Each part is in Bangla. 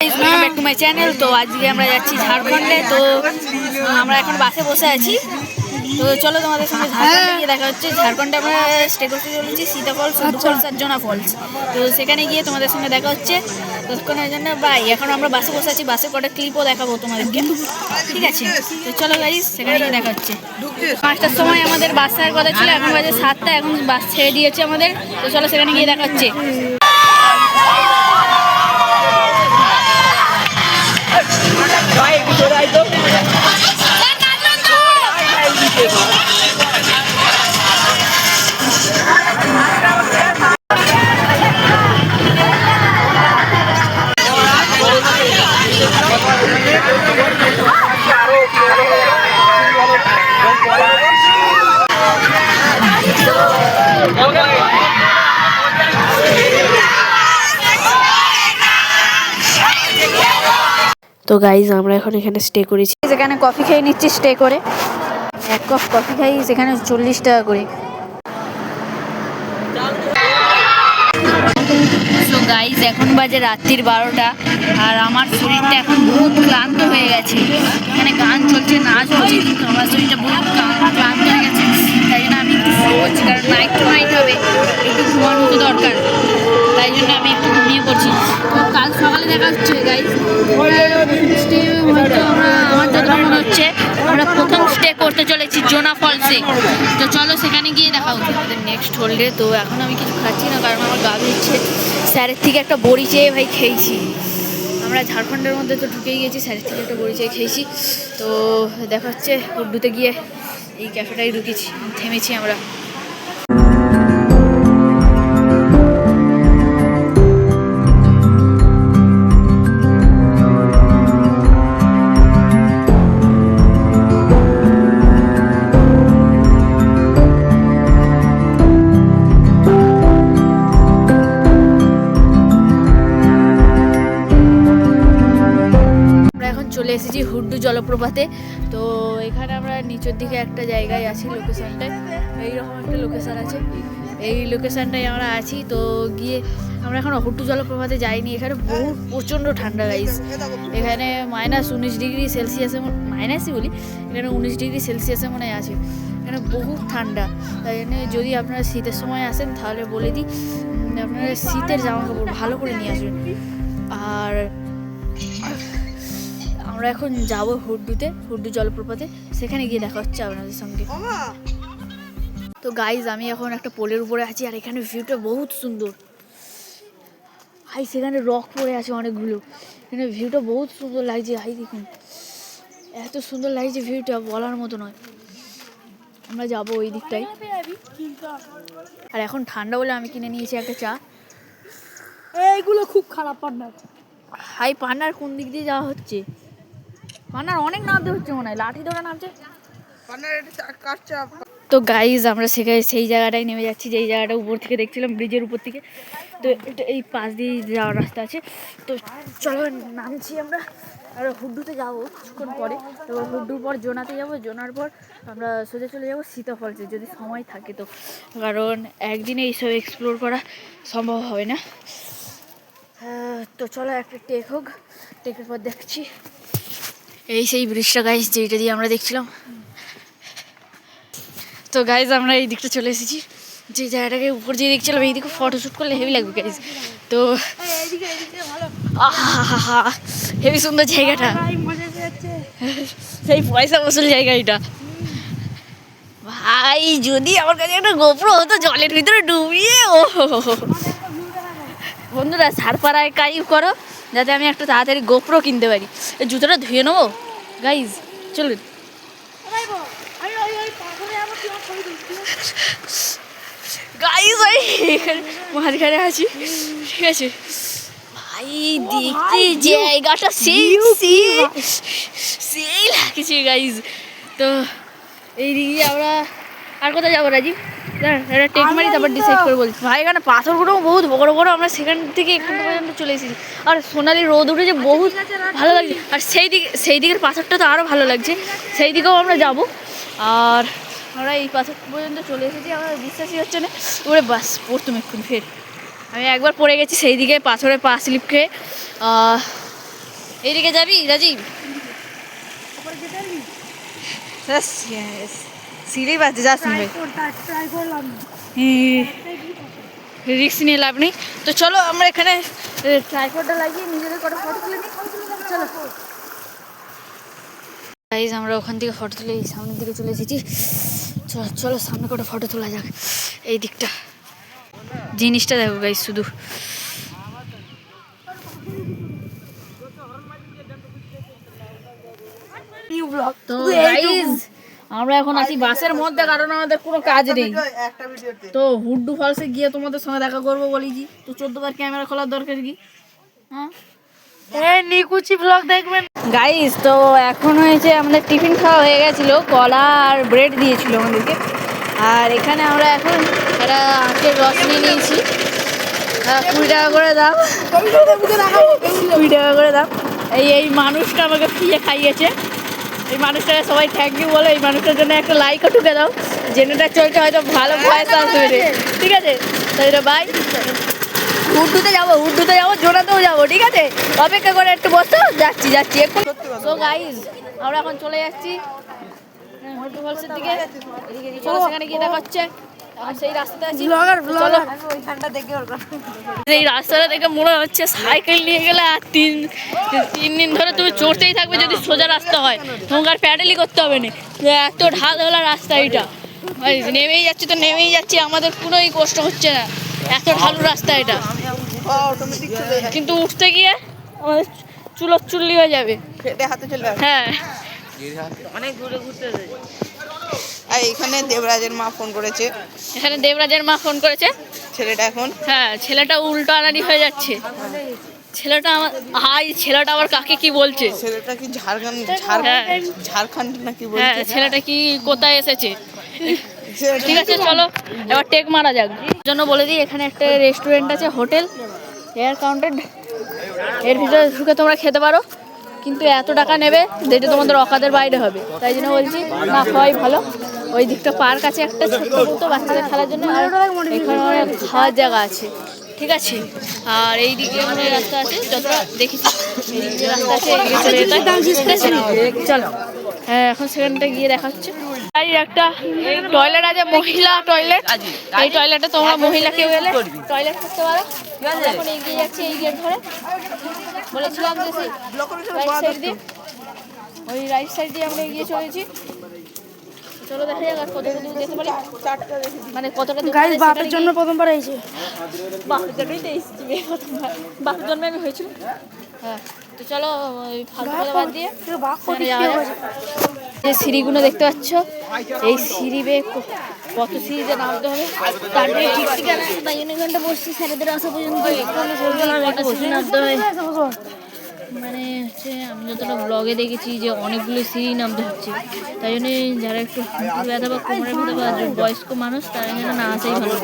Welcome back to my channel. তো আজকে আমরা যাচ্ছি ঝাড়খণ্ডে। তো আমরা এখন বাসে বসে আছি। তো চলো তোমাদের সঙ্গে ঝাড়খণ্ডে গিয়ে দেখা হচ্ছে। ঝাড়খণ্ডে আমরা স্টে করতে চলেছি সীতা ফলস, উডু ফলস আর জোনা ফলস। তো সেখানে গিয়ে তোমাদের সঙ্গে দেখা হচ্ছে। ততক্ষণের জন্য বাই। এখন আমরা বাসে বসে আছি, বাসে কটা ক্লিপও দেখাবো তোমাদেরকে, ঠিক আছে? তো চলো গাইস, সেখানে গিয়ে দেখা হচ্ছে। 5টার সময় আমাদের বাস ছাড়ার কথা ছিল, এখন বাজে 7টা, এখন বাস ছেড়ে দিয়েছে আমাদের। তো চলো সেখানে গিয়ে দেখা হচ্ছে। তো গাইজ আমরা এখন এখানে স্টে করেছি, সেখানে কফি খেয়ে নিচ্ছি স্টে করে। এক কাপ কফি খাই সেখানে 40 টাকা করে। তো গাইজ এখন বাজে রাত্রির 12টা, আর আমার শরীরটা এখন বহুত ক্লান্ত হয়ে গেছে। এখানে গান চলছে, নাচ হচ্ছে, কিন্তু আমার শরীরটা বহুত ক্লান্ত হয়ে গেছে। তাই জন্য আমি একটু করছি, কারণ নাইট টু নাইট হবে, একটু ঘুমানো তো দরকার। তাই জন্য আমি একটু ঘুমিয়ে পড়ছি। তো কাল সকালে দেখা হচ্ছে গাইজ। স্টে হয়তো আমার যতটা মনে হচ্ছে আমরা প্রথম স্টে করতে চলেছি জোনা ফলসে। তো চলো সেখানে গিয়ে দেখা হচ্ছে আমাদের নেক্সট হোল্ডে। তো এখন আমি কিছু খাচ্ছি না, কারণ আমার গা দিচ্ছে। স্যারের থেকে একটা বড়ি চেয়ে ভাই খেয়েছি। আমরা ঝাড়খণ্ডের মধ্যে তো ঢুকেই গেছি, স্যারের থেকে একটা বড়ি চেয়ে খেয়েছি। তো দেখা হচ্ছে উড্ডুতে গিয়ে। এই ক্যাফেটাই ঢুকেছি, থেমেছি আমরা। চলে এসেছি হুড্ডু জলপ্রপাতে। তো এখানে আমরা নিচের দিকে একটা জায়গায় আছি, লোকেশনটায় এইরকম একটা লোকেশন আছে, এই লোকেশনটায় আমরা আছি। তো গিয়ে আমরা এখন হুড্ডু জলপ্রপাতে যাইনি। এখানে বহুত প্রচণ্ড ঠান্ডা গাইস। এখানে -19°C, মাইনাসই বলি, এখানে 19°C মনে আছে। এখানে বহুত ঠান্ডা। তাই জন্য যদি আপনারা শীতের সময় আসেন তাহলে বলে দিই, আপনারা শীতের জামা কাপড় ভালো করে নিয়ে আসবেন। আর আমরা এখন যাব হুড্ডু জলপ্রপাতে, সেখানে গিয়ে দেখা হচ্ছে আপনাদের সঙ্গে। তো গাইজ আমি এখন একটা পোলের উপরে আছি, আর এখানে ভিউটা বহুত সুন্দর। হাই সেখানে রক পড়ে আছে অনেকগুলো, এখানে ভিউটা বহুত সুন্দর লাগছে। হাই দেখুন, এত সুন্দর লাগছে ভিউটা, বলার মতো নয়। আমরা যাবো ওই দিকটাই। আর এখন ঠান্ডা বলে আমি কিনে নিয়েছি একটা চা। এইগুলো খুব খারাপ পার্টনার। হাই পান্নার কোন দিক দিয়ে যাওয়া হচ্ছে? পান্নার অনেক নামতে হচ্ছে মনে হয়, লাঠি ধরে নামছে। তো গাইজ আমরা সেই জায়গাটায় নেমে যাচ্ছি, যেই জায়গাটা উপর থেকে দেখছিলাম, ব্রিজের উপর থেকে। তো এটা এই পাশ দিয়ে যাওয়ার রাস্তা আছে। তো চলো নামছি আমরা, আর হুড্ডুতে যাবো কিছুক্ষণ পরে। তো হুড্ডুর পর জোনাতে যাবো, জোনার পর আমরা সোজা চলে যাবো সীতা ফলসে, যদি সময় থাকে তো, কারণ একদিনে এইসব এক্সপ্লোর করা সম্ভব হবে না। তো চলো একটা টেক হোক, টেকের পর দেখছি। এই সেই ব্রিজটা গাইজ যেটা দিয়ে আমরা দেখছিলাম। তো গাইজ আমরা এই দিকটা চলে এসেছি, যে জায়গাটাকে উপর দিয়ে দেখছিলাম। এই দিকে ফটোশ্যুট করলে হেভি লাগবে গাইজ। তো হেভি সুন্দর জায়গাটা, সেই পয়সা বসুল জায়গা এটা ভাই। যদি আমার কাছে একটা গোপ্রো হতো, জলের ভিতরে ডুবিয়ে, ও বন্ধুরা সারপাড়ায় কাজ করো, যাতে আমি একটা তাড়াতাড়ি গোপ্রো কিনতে পারি। জুতোটা ধুয়ে নেবো গাইজ, চলুন। গাইজ ওই মাঝখানে আছি, ঠিক আছে ভাই। দেখতে জায়গাটা সেই লাগছে গাইজ। তো এই দিকে আমরা আর কোথায় যাবো রাজীব? একটা টেক মারি, তারপর ডিসাইড করে বলছি। ভাই এখানে পাথরগুলো বহুত বড় বড়, আমরা সেখান থেকে এখান পর্যন্ত চলে এসেছি। আর সোনালি রোদ উঠেছে, বহুত ভালো লাগছে। আর সেই দিকের পাথরটা তো আরও ভালো লাগছে, সেই দিকেও আমরা যাব। আর আমরা এই পাথর পর্যন্ত চলে এসেছি, আমার বিশ্বাসই হচ্ছে না। ওরে বাস পড়তুম এক্ষুনি ফের। আমি একবার পড়ে গেছি সেই দিকে, পাথরে পা স্লিপ খেয়ে। এইদিকে যাবি রাজীব? তারপরে যেতে পারবি? সিঁড়ি বাজে, যা শুনবে। ট্রাই করলাম না। রিস্ক নিয়ে লাভ নেই। তো চলো আমরা এখানে ট্রাইপডটা লাগিয়ে নিজেদের কটা ফটো তুলে নিই। চলো গাইজ, আমরা ওখান থেকে ফটো তুলে এই সামনের দিকে চলে এসেছি। চলো চলো সামনে কটা ফটো তোলা যাক। এই দিকটা জিনিসটা দেখো গাইজ, শুধু নিউ ব্লগ তো গাইজ আমরা এখন আছি বাসের মধ্যে, কারণ আমাদের কোনো কাজ নেই। তো হুড্ডু ফলসে গিয়ে তোমাদের সঙ্গে দেখা করবো বলেছি। তো 14 বার ক্যামেরা খোলার দরকার কি? হ্যাঁ এই নিকুচি ব্লগ দেখবেন গাইজ। তো এখন হয়েছে আমাদের টিফিন খাওয়া হয়ে গেছিলো, কলা আর ব্রেড দিয়েছিল আমাদেরকে। আর এখানে আমরা এখন একটা আখের রস নিয়ে নিয়েছি। 20 টাকা করে দাম, 20 টাকা করে দাম। এই মানুষটা আমাকে ফ্রিয়ে খাইয়েছে। এই মানুষটাকে সবাই থ্যাংক ইউ বলো। এই মানুষটার জন্য একটা লাইকও ঠুকে দাও। জেনেটা চলছে হয়তো ভালো ভয়েস আসবে, ঠিক আছে? তাই রে ভাই, হুড্ডুতে যাবো, জোড়াতেও যাবো, ঠিক আছে? অপেক্ষা করে একটু বসো, যাচ্ছি এখন। তো গাইজ আমরা এখন চলে যাচ্ছি হুড্ডু ফলসের দিকে। এদিকে চলো, সেখানে গিয়ে দেখা হচ্ছে। সেই রাস্তাতে আছি, চলো। এই রাস্তাটা দেখে মনে হচ্ছে সাইকেল নিয়ে গেলে আর তিন দিন ধরে তুমি চড়তেই থাকবে। যদি সোজা রাস্তা হয় তোমাকে আর প্যাডেলই করতে হবে না। এত ঢালওয়ালা রাস্তা এটা, নেমেই যাচ্ছি, আমাদের কোনোই কষ্ট হচ্ছে না। এত ঢালু রাস্তা এটা, কিন্তু উঠতে গিয়ে আমাদের চুল্লি হয়ে যাবে। হ্যাঁ, অনেক দূরে ঘুরতে হবে। আর এখানে দেবরাজের মা ফোন করেছে। ছেলেটা এখন, হ্যাঁ, ছেলেটা উল্টো আনাড়ি হয়ে যাচ্ছে। ছেলেটা আবার কাকে কি বলছে? ছেলেটা কি ঝাড়খণ্ড নাকি হ্যাঁ, বলছে। ছেলেটা কি কোথায় এসেছে? ঠিক আছে চলো এবার টেক মারা যাক। জন্য বলে দিই, এখানে একটা রেস্টুরেন্ট আছে, হোটেল এয়ার কাউন্টেড। এর ভিতরে ঢুকে তোমরা খেতে পারো, কিন্তু এত টাকা নেবে যেটা তোমাদের অকাদের বাইরে হবে। তাই জন্য বলছি না খাওয়াই ভালো। ওই দিকটা পার্ক আছে একটা ছোট্ট মতো বাচ্চাদের খেলার জন্য, আর এখানে অনেক খাওয়ার জায়গা আছে, ঠিক আছে? আর এই দিকে অনেক রাস্তা আছে, যতটা দেখেছি এইদিকে রাস্তা আছে, এইদিকে চলে যেতে হয়। চলো, হ্যাঁ, এখন সেখানটা গিয়ে দেখা হচ্ছে। এই একটা টয়লেট আছে, মহিলা টয়লেট। এই টয়লেটে তোমরা মহিলা কেউ এলে টয়লেট করতে পারো। এখন এগিয়ে যাচ্ছে এই গেট ধরে, বলেছিলাম যে রাইট সাইড দিয়ে, ওই রাইট সাইড দিয়ে আমরা এগিয়ে চলেছি। চলো দেখা যাক আর কতটা দূর যেতে পারি, মানে কতটা দূর। গাইস বাপের জন্য প্রথমবার এসেছে। বাপের জন্যই তো এসেছি, প্রথমবার বাপের জন্মে আমি হয়েছিল। হ্যাঁ, তো চলো ওই ফালতু কথা বাদ দিয়ে যে সিঁড়িগুলো দেখতে পাচ্ছ, এই সিঁড়ি বেয়ে কত সিঁড়িতে নামতে হবে তারপরে ঠিক ঠিকানা। তাই জন্য ঘন্টা বসছি স্যারেদের আসা পর্যন্ত, কটা সিঁড়ি নামতে হয়। মানে হচ্ছে আমি যতটা ব্লগে দেখেছি যে অনেকগুলো সিঁড়ি নামতে হচ্ছে। তাই জন্য যারা একটু হাঁটু ব্যথা বা কোমরের ব্যথা বা বয়স্ক মানুষ, তারা যেন না আসাই ভালো।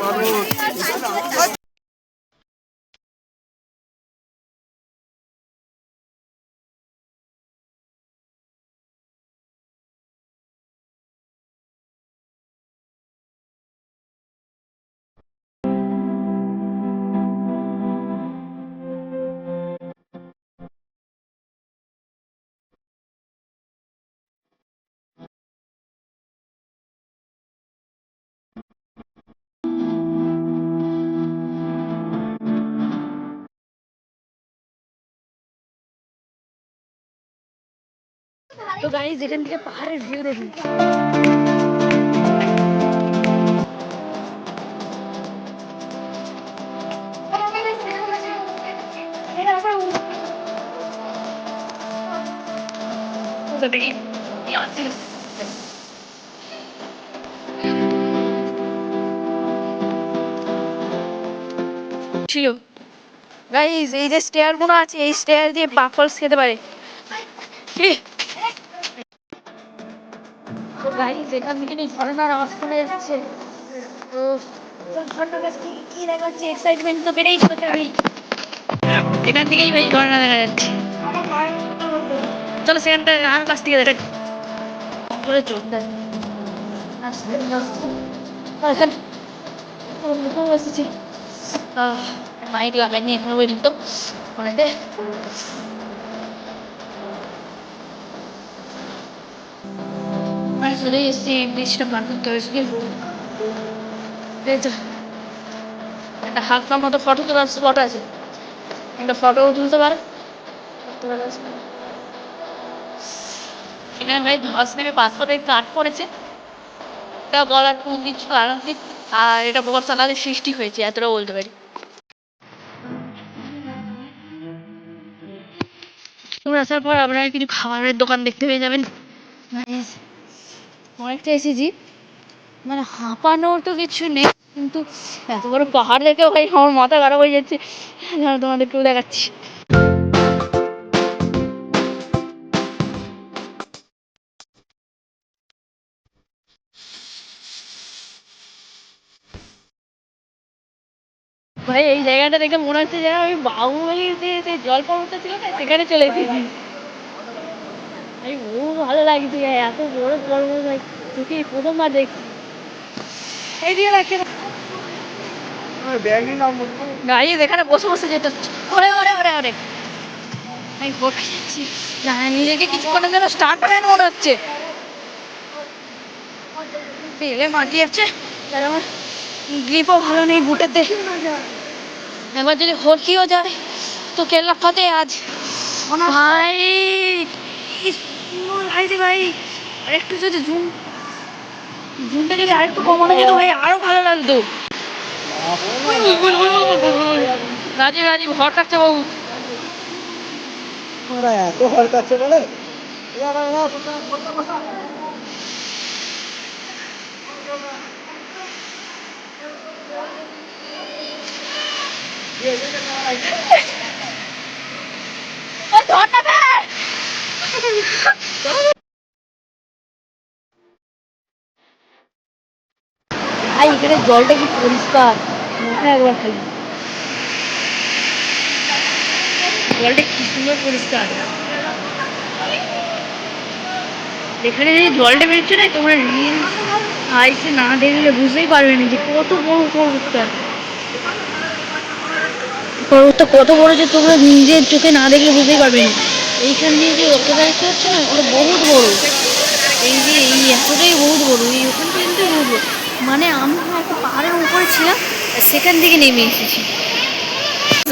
তো গাইস এখান থেকে পাহাড়ের ভিউ দেখুন। ছিল গাইস, এই যে স্টেয়ার গুলো আছে, এই স্টেয়ার দিয়ে বাফলস খেতে পারে। তো গাইস এখান থেকে ঝর্ণার আওয়াজ শোনা যাচ্ছে। তো ঝর্ণার কাছে কি দেখা যাচ্ছে, এক্সাইটমেন্ট তো বেড়েই চলেছে। আমি এখান থেকেই ভাই ঝর্ণা দেখা যাচ্ছে। চলো সেখানটা আমার কাছ থেকে দেখা করে চলতে এসেছি। মাইক লাগাইনি এখনো পর্যন্ত ফোনেতে। আসলে এসে ব্রিজটা পার করতে হয়েছে কি এই তো একটা হালকার মতো ফটো তোলার স্পট আছে, একটা ফটোও তুলতে পারে। এখানে ভাই ধস নেমে পাথরের কাঠ পড়েছে, এটা বলার কোনো কিছু কারণ নেই। আর এটা বর্ষাকালে সৃষ্টি হয়েছে, এতটা বলতে পারি। তোমরা আসার পর আপনারা কিছু খাবারের দোকান দেখতে পেয়ে যাবেন। অনেকটা এসেছি, মানে হাঁপানোর তো কিছু নেই, কিন্তু এত বড় পাহাড় দেখে ভাই আমার মাথা খারাপ হয়ে যাচ্ছে। তোমাদের একটু দেখাচ্ছি। ভাই এই জায়গাটা দেখে মনে হচ্ছে যেন আমি বাহুবলীর যে জল পর্বতটা ছিল না সেখানে চলে এসেছি। আমি বহু ভালো লাগছে, এত বড় পর্বত ভাই তোকে প্রথমবার দেখছি। এই দিয়ে রাখছে গাড়ি এখানে বসে বসে যেতে হচ্ছে। ওরে ওরে ওরে ওরে আমি বসে যাচ্ছি, নিজেকে কিছুক্ষণের জন্য স্টার্ট করে মনে হচ্ছে পেলে মাটি আছে, তার আমার গ্রিপও ভালো নেই বুটেতে। একবার যদি হরকিও যায় তো কেল্লা ফাতে আজ ভাই। ভাই ভাই আরেকটু যদি জুমটা যদি আরেকটু কমানো যেত ভাই আরো ভালো লাগতো। রাজীব রাজীব ভর থাকছে বাবু। এত ভয় কাছে বলে ভাই এখানে জলটা কি পরিষ্কার, একবার খালি জলটা কি সুন্দর পরিষ্কার। এখানে যে জলটা বেরোচ্ছে না, তোমরা রিলস আইসে না দেখলে বুঝতেই পারবে না যে কত বড় পর্বতটা। পর্বতটা কত বড় যে তোমরা নিজের চোখে না দেখলে বুঝতেই পারবে না। এইখান দিয়ে যে রক্তটা দেখতে হচ্ছে না, ওটা বহুত বড়। এই যে এই এতটাই বহুত বড়, এই ওখান পর্যন্ত বহুত বড়। মানে আমি একটা পাহাড়ের উপরে ছিলাম, সেখান থেকে নেমে এসেছি।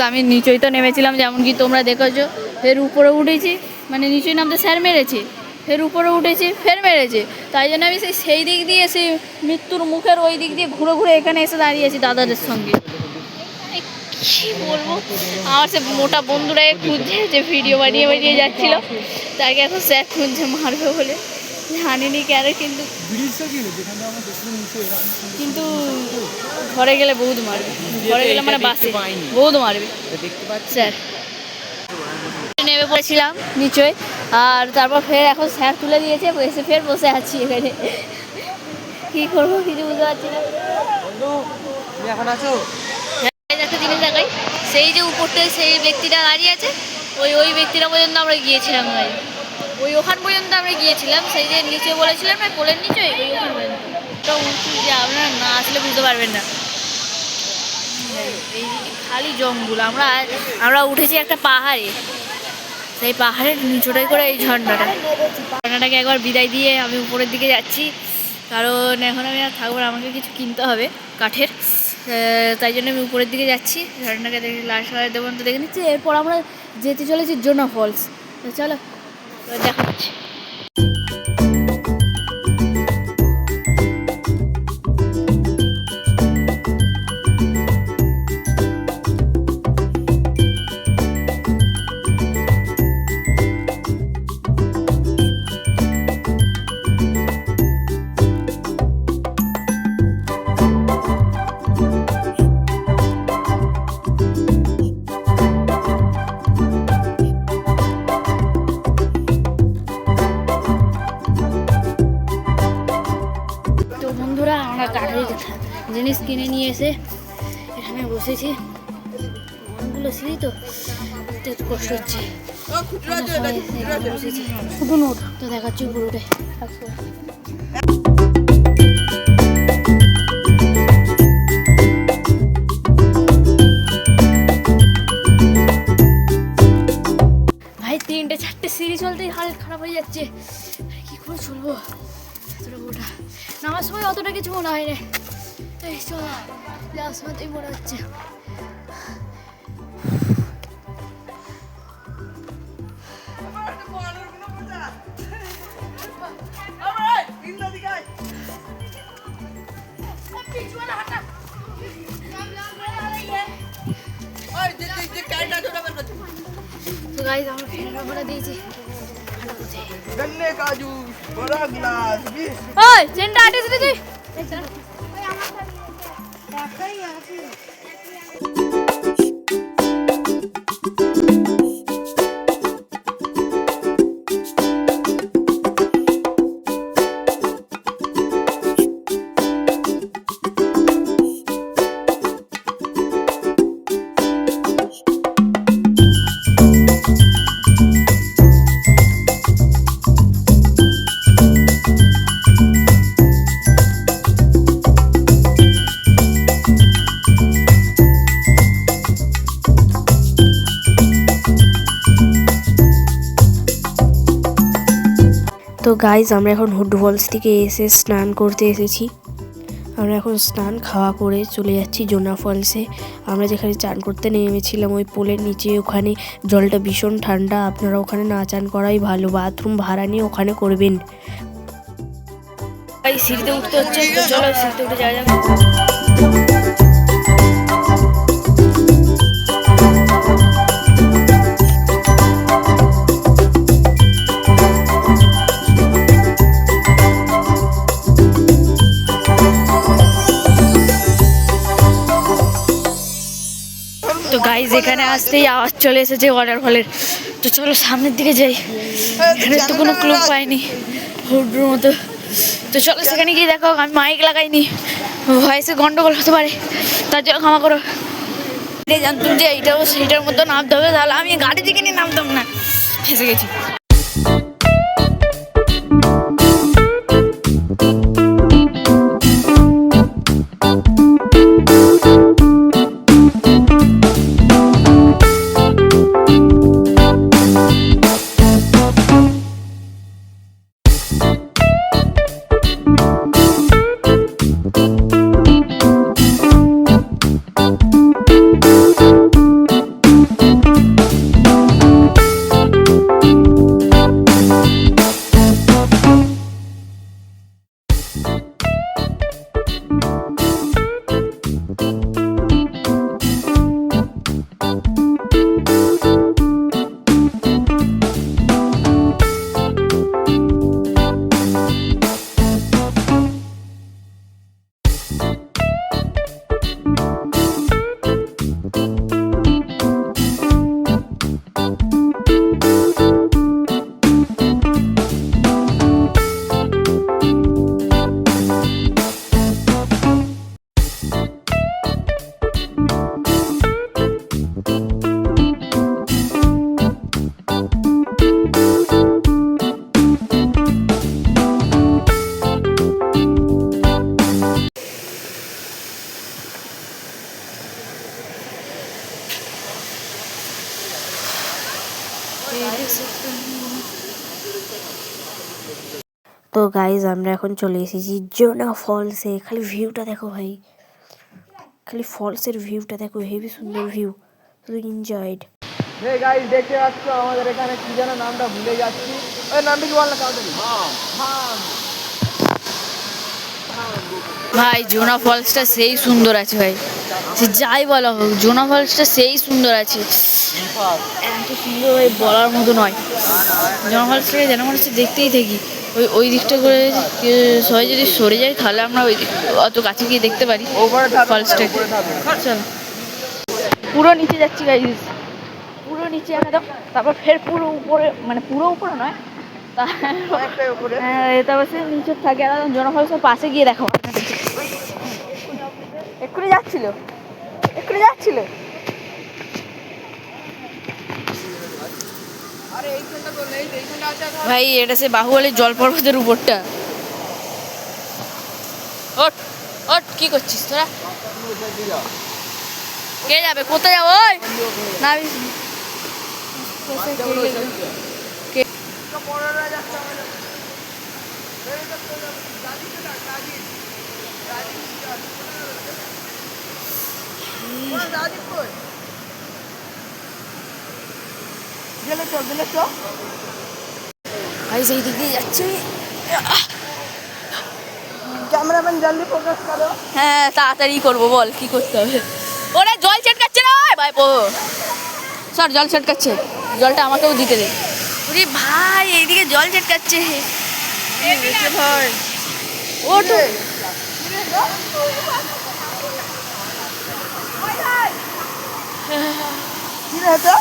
আমি নিচেই তো নেমেছিলাম, যেমন কি তোমরা দেখেছো। ফের উপরে উঠেছি, মানে নিচেই নামতে স্যার মেরেছে, ফের উপরে উঠেছি ফের মেরেছে। তাই জন্য আমি সেই দিক দিয়ে সেই মৃত্যুর মুখের ওই দিক দিয়ে ঘুরে ঘুরে এখানে এসে দাঁড়িয়েছি দাদাদের সঙ্গে। কী বলবো, আমার সে মোটা বন্ধুরা খুঁজছে যে ভিডিও বানিয়ে বানিয়ে যাচ্ছিলো, তাকে এখন স্যার খুঁজছে মারবে বলে, জানিনি কেন। কিন্তু ঘরে গেলে বহুত মারবে, ঘরে গেলে মানে বাসে বহুত মারবে স্যার। নেমে পড়েছিলাম নিচয়, আর তারপর ফের এখন স্যার তুলে দিয়েছে, এসে ফের বসে আছি এখানে। কী করবো কিছু বুঝতে পারছি না। একটা জিনিস দেখাই, সেই যে উপরটায় সেই ব্যক্তিটা দাঁড়িয়ে আছে, ওই ব্যক্তিটা পর্যন্ত আমরা গিয়েছিলাম ভাই। ওখান পর্যন্ত আমরা গিয়েছিলাম, সেই যে নিচে বলেছিলাম না কোলের নিচে, ওখান পর্যন্ত। তো উঁচু যে আপনারা না আসলে বুঝতে পারবেন না। এই খালি জঙ্গল। আমরা উঠেছি একটা পাহাড়ে, সেই পাহাড়ের নিচটাই করে এই ঝর্ণাটাকে একবার বিদায় দিয়ে আমি উপরের দিকে যাচ্ছি, কারণ এখন আমি আর থাকবো না, আমাকে কিছু কিনতে হবে কাঠের। তাই জন্য আমি উপরের দিকে যাচ্ছি, ঝর্ণাটাকে দেখে লাশ দেবো তো দেখে নিচ্ছি। এরপর আমরা যেতে চলেছি জোনা ফলস। তো চলো দেখা হচ্ছে। কাঠের জিনিস কিনে নিয়ে এসে এখানে বসেছি, অনেকগুলো সিঁড়ি তো একটু কষ্ট হচ্ছে। বসেছি শুধু নোট তো দেখাচ্ছি পুরোটাই। ভাই 3-4টে সিঁড়ি চলতেই হাল খারাপ হয়ে যাচ্ছে, কি করে চলবো এতটা গোটা নামার সময় অতটা কিছু মনে হয় রে এই চল যাওয়ার সময়তেই মনে হচ্ছে तो गाइस हम फिर बड़ा दीजिए गन्ने का जूस बड़ा गिलास 20 ओए सेंटा आर्टिस्ट रे তুই ওই আমার সাথে একটাই আছে তো গাইজ আমরা এখন হুড্ডু ফলস থেকে এসে স্নান করতে এসেছি। আমরা এখন স্নান খাওয়া করে চলে যাচ্ছি জোনা ফলসে। আমরা যেখানে চান করতে নেমেছিলাম ওই পোলের নিচে, ওখানে জলটা ভীষণ ঠান্ডা। আপনারা ওখানে না চান করাই ভালো, বাথরুম ভাড়া নিয়ে ওখানে করবেন। ভাই সিঁড়িতে উঠতে হচ্ছে তো চলো সিঁড়িতে উঠে যাওয়া যাক তো গাইজ এখানে আসতেই আওয়াজ চলে এসেছে ওয়াটারফলের। তো চলো সামনের দিকে যাই, এখানে তো কোনো ক্লু পাইনি হুড্ডুর মতো। তো চলো সেখানে গিয়ে দেখো, আমি মাইক লাগাইনি, ভয়েসে গন্ডগোল হতে পারে, তার জন্য ক্ষমা করো। জানতাম যে এইটাও সেইটার মতো নামতে হবে, তাহলে আমি গাড়ি থেকে নিয়ে নামতাম না, ফেসে গেছি। তো গাইজ আমরা এখন চলে এসেছি জোনা ফলসে। খালি ভিউটা দেখো ভাই, খালি ফলসের ভিউটা দেখো, হেভি সুন্দর ভিউ, শুধু এনজয়েড। হে গাইস দেখতে পাচ্ছ আমাদের এখানে কি যেন নামটা ভুলে যাচ্ছি, ওই নামটা কি বল না তাড়াতাড়ি। ভাই জোনা ফলসটা সেই সুন্দর আছে ভাই, সে যাই বলা হোক জোনা ফলসটা সেই সুন্দর আছে, এত সুন্দর ভাই বলার মতো নয়। জোনা ফলসটাকে যেন মনে হচ্ছে দেখতেই থাকি। ওই দিকটা করে সবাই যদি সরে যায় তাহলে আমরা ওই অত কাছে গিয়ে দেখতে পারি ফলসটাকে। চলো পুরো নিচে যাচ্ছি গাইস, পুরো নিচে একদম, তারপর ফের পুরো উপরে, মানে পুরো উপরে নয়, তারপর সে নিচে থাকে একদম জোনা ফলসের পাশে গিয়ে দেখো। এক্ষুনি যাচ্ছিল। ভাই এটা সে বাহুবলীর জলপর্বতের উপরটা। ওঠ ওঠ, কি করছিস তোরা? কে যাবে, কোথায় যাবো? ওই না ভাই সেই দিক দিয়ে যাচ্ছে। ক্যামেরাম্যান জলদি ফোকাস করো। হ্যাঁ তাড়াতাড়ি করবো, বল কি করতে হবে। ওরা জল ছেটকাচ্ছে না ভাই পো, স্যার জল ছেটকাচ্ছে, জলটা আমাকেও দিতে দে। ওরে ভাই এইদিকে জল ছেটকাচ্ছে ভাই। ওঠো কি রে এটা?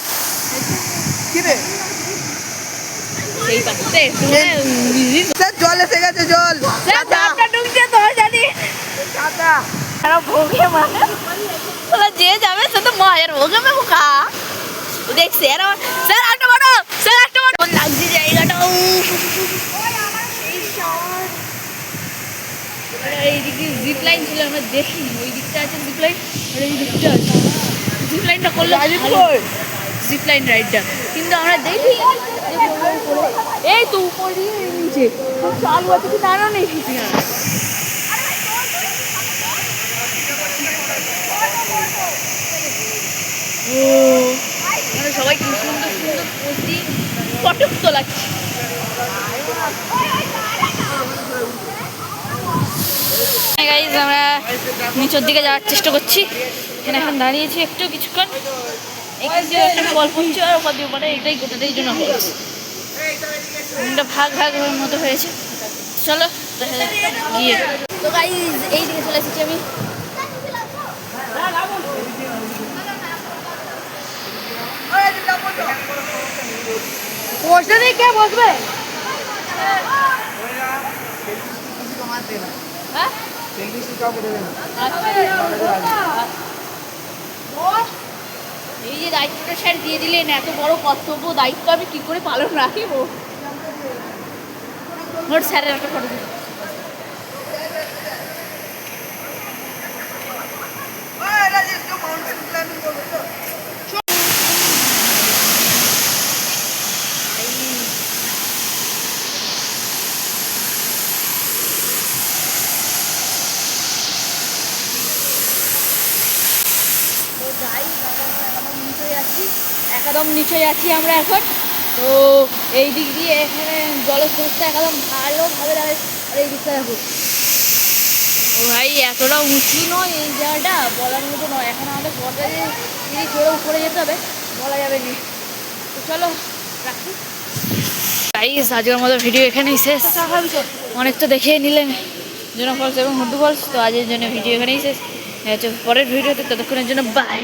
কি রে? সেই পাশে একটু মানে বিজি। স্যার জল এসে গেছে, জল। স্যার ধাপটা ঢুকছে তো জানি। কাদা। তারা ভোগে মানে ওরা যে যাবে সে তো মায়ের ভোগে মে খা দেখ। স্যার স্যার একটা বড়, স্যার একটা বড় লাগছে জায়গাটা। এইদিকে জিপ লাইন ছিল, আমরা দেখিনি। ওই দিকটা আছে জিপ লাইন, আর এই দিকটা আছে জিপ লাইনটা করলে জিপ লাইন রাইডটা, কিন্তু আমরা দেখি এই তো উপর দিয়ে নিচে চালু আছে কি না নেই ঠিক না। ও মানে সবাই কি সুন্দর সুন্দর পোস্টি ফটো তোলাচ্ছে। গাইজ আমরা নিচের দিকে যাওয়ার চেষ্টা করছি। এখানে এখন দাঁড়িয়েছি একটু কিছুক্ষণ, একটু একটা ফল পড়ছে আর ওপর দিয়ে মানে এটাই গোটাটাই জন্য ফলস একটা ভাগ ভাগের মতো হয়েছে। চলো দেখা যাক গিয়ে। তো গাইজ এই দিকে চলে এসেছি আমি। বসে দিয়ে কে বসবে? হ্যাঁ এই যে দায়িত্বটা স্যার দিয়ে দিলেন, এত বড় কর্তব্য দায়িত্ব আমি কি করে পালন রাখিব। ওর স্যারের একটা ফটো দিন। একদম নিচে আছি আমরা এখন। তো এই দিক দিয়ে এখানে জলের স্রোতটা একদম ভালোভাবে দাঁড়ায়। আর এই দিকটা দেখো ও ভাই, এতটা উঁচু নয় এই জায়গাটা, বলার মতো নয়। এখন আমাদের পথে যদি চড়ে উপরে যেতে হবে, বলা যাবে না। তো চলো রাখি। গাইস আজকের মতো ভিডিও এখানেই শেষ। অনেক তো দেখে নিলেন জোনা ফলস এবং হুড্ডু ফলস। তো আজকের জন্য ভিডিও এখানেই শেষ। পরের ভিডিওতে, ততক্ষণের জন্য বাই।